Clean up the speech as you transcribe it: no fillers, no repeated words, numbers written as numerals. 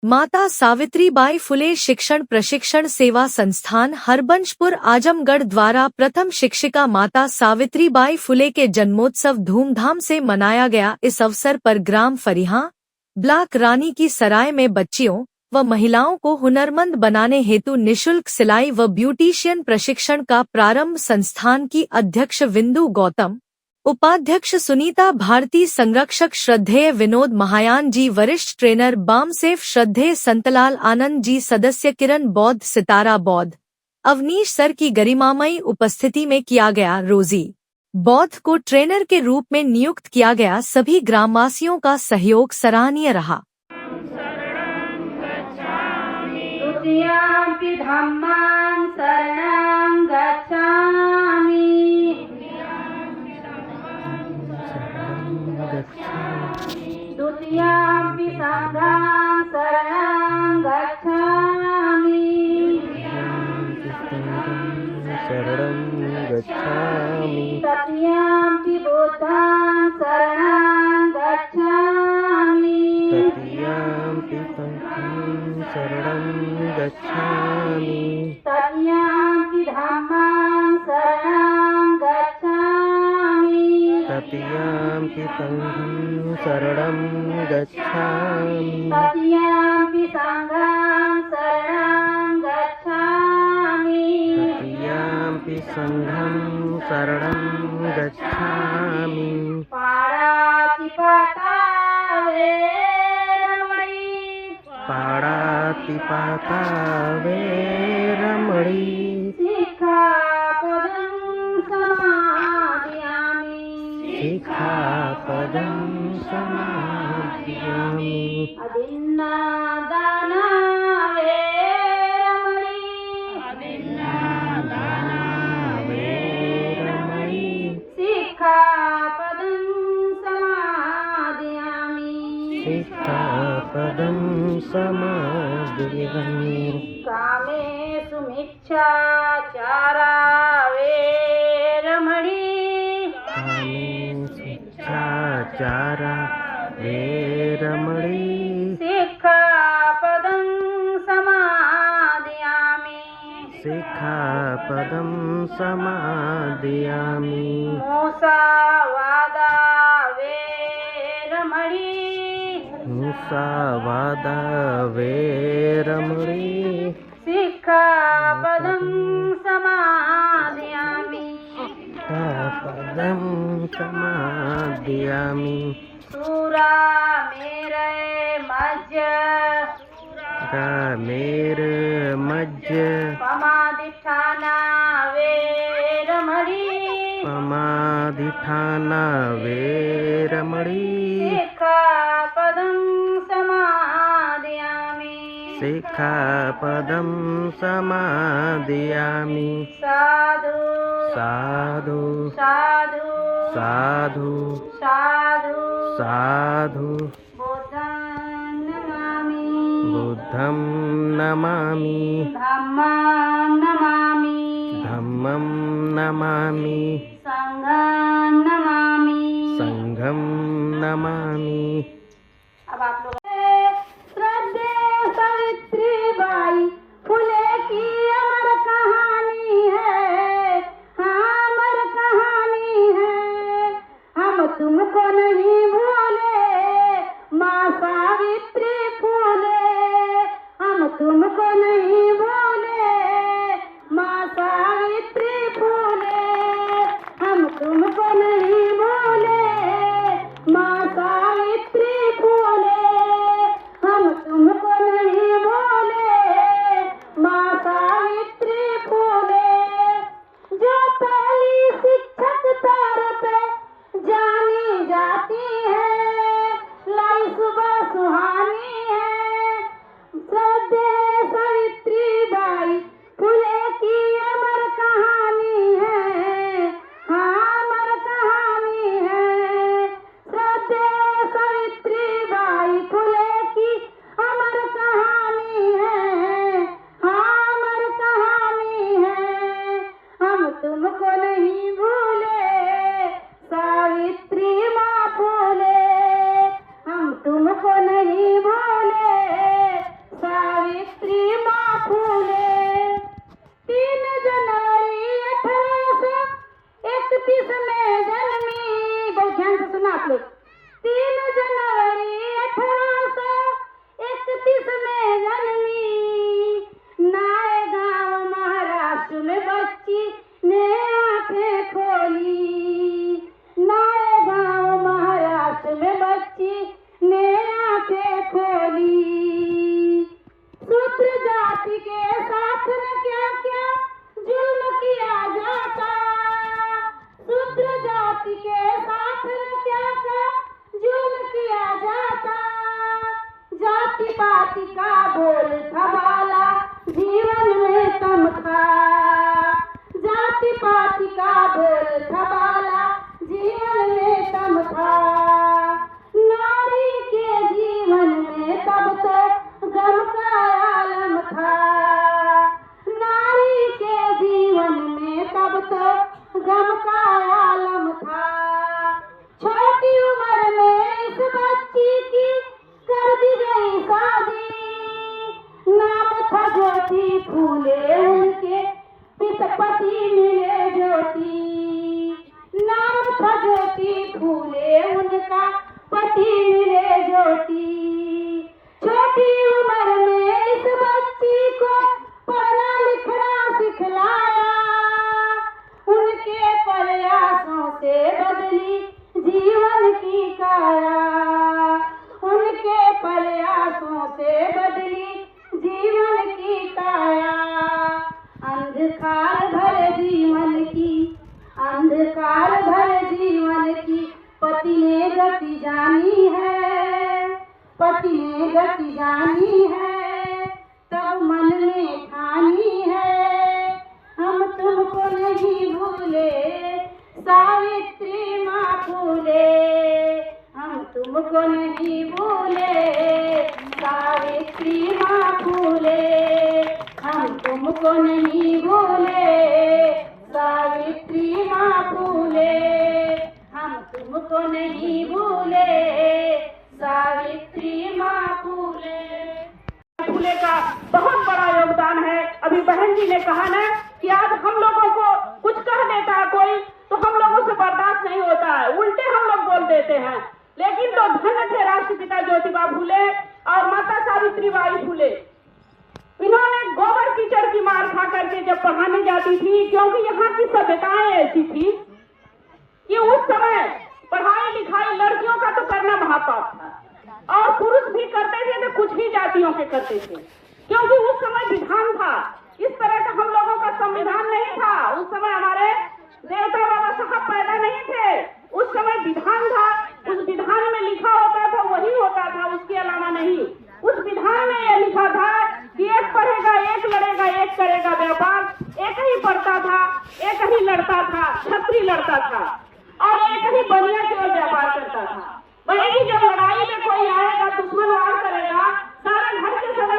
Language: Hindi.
माता सावित्रीबाई फुले शिक्षण प्रशिक्षण सेवा संस्थान हरबंशपुर आजमगढ़ द्वारा प्रथम शिक्षिका माता सावित्रीबाई फुले के जन्मोत्सव धूमधाम से मनाया गया। इस अवसर पर ग्राम फरीहा ब्लॉक रानी की सराय में बच्चियों व महिलाओं को हुनरमंद बनाने हेतु निशुल्क सिलाई व ब्यूटिशियन प्रशिक्षण का प्रारंभ। संस्थान की अध्यक्ष विंदु गौतम, उपाध्यक्ष सुनीता भारती, संरक्षक श्रद्धेय विनोद महायान जी, वरिष्ठ ट्रेनर बामसेफ श्रद्धेय संतलाल आनंद जी, सदस्य किरण बौद्ध, सितारा बौद्ध, अवनीश सर की गरिमामयी उपस्थिति में किया गया। रोजी बौद्ध को ट्रेनर के रूप में नियुक्त किया गया। सभी ग्रामवासियों का सहयोग सराहनीय रहा। द्वितीयम्पि धम्मं शरणं गच्छामि द्वितीयम्पि संघं शरणं गच्छामि तृतीयम्पि बुद्धं शरणं गच्छामि तृतीयम्पि संघं शरणं गच्छामि तृतीयम्पि धम्मं शरणं गच्छामि तृतीयम्पि संघं शरणं गच्छामि तृतीयम्पि संघं शरणं गच्छामि तृतीयम्पि संघं शरणं गच्छामि पाणातिपाता वेरमणि पाणातिपाता वेरमणि सिक्खापदं समादयामि सिक्खापदं समादयामि अदिन्नादाना वेरमणि सिक्खापदं समादयामि सिक्खापदं समादयामि कामेषु मिच्छाचारा वेरमणि कामेषुच्छाचारा वेरमणि सिक्खापदं समादयामि सिक्खापदं समादयामि मुसावादा वेरमणि मुसावादा वेरमणि सिक्खापदं समादयामि सिक्खापदं समादयामि सूरा मेरे मज्ज मज्ज पमादिठाना वेरमणि पमादिठाना वेरमणि सिक्खापदं समादयामि सिक्खापदं समादयामि साधु साधु साधु साधु साधु साधु बुद्धं नमामि बुद्धं नमामि धम्मं नमामि धम्मं नमामि संघं नमामि संघं नमामि। अब आप लोग श्रद्धेय सावित्रीबाई फुले की अमर कहानी है, हाँ अमर कहानी है। हम तुमको नहीं भूले माँ सावित्री फुले, हम तुमको नहीं भूले माँ सावित्री फुले, हम तुमको नहीं भूले माँ सावित्री फुले, हम तुमको नहीं भूले माँ सावित्री फुले। जो पहली शिक्षक तौर पे जानी जाती है, लाई सुबह सुहानी है। श्रद्धेय पाति का बोल था बाला, जीवन में तम था। जाति पाति का बोल था बाला, जीवन में तम था। नारी के जीवन में तब तो गम का आलम था। नारी के जीवन में तब तो गम का आलम था। छोटी उम्र में इस बच्ची की कर दी गई शादी। नाम था ज्योति फूले, उनके पति मिले ज्योति। नाम था ज्योति फूले, उनका पति मिले ज्योति। छोटी उम्र में इस बच्ची को पढ़ना लिखना सिखलाया। उनके प्रयासों से बदली जीवन की काया। उनके प्रयासों से बदली जीवन की काया। अंधकार भरे जीवन की, अंधकार भरे जीवन की पति ने गति जानी है। पति ने गति जानी है, तब मन में ठानी है। हम तुमको नहीं भूले सावित्री माँ फूले। हम तुमको नहीं भूले सावित्री माँ फूले। हम तुमको नहीं भूले सावित्री माँ फूले। हम तुमको नहीं भूले सावित्री माँ फूले। फूले का बहुत बड़ा योगदान है। अभी बहन जी ने कहा ना कि आज हम लोगों को कुछ कह देता है कोई तो हम लोगों से बर्दाश्त नहीं होता है, उल्टे हम लोग बोल देते हैं। लेकिन तो धन्य थे राष्ट्रपिता ज्योतिबा फूले और माता सावित्री बाई फूले। इन्होंने गोबर कीचड़ की मार खा करके जब पढ़ाने जाती थी, क्योंकि यहाँ की सभ्यताएं ऐसी थी कि उस समय पढ़ाई लिखाई लड़कियों का तो करना महापाप था और पुरुष भी करते थे तो कुछ ही जातियों के करते थे, क्योंकि उस समय विधान था। इस तरह का हम लोगों का संविधान नहीं था। उस समय हमारे देवता बाबा साहब पैदा नहीं थे। उस समय विधान था, उस विधान में लिखा होता था वही होता था, उसके अलावा नहीं। उस विधान में यह लिखा था कि एक पढ़ेगा, एक लड़ेगा, एक करेगा व्यापार। एक ही पढ़ता था, एक ही लड़ता था, छत्री लड़ता था और एक ही बनिया केवल व्यापार करता था। वही जब लड़ाई में कोई आएगा, दुश्मन वार करेगा, सारे घर के सदस्य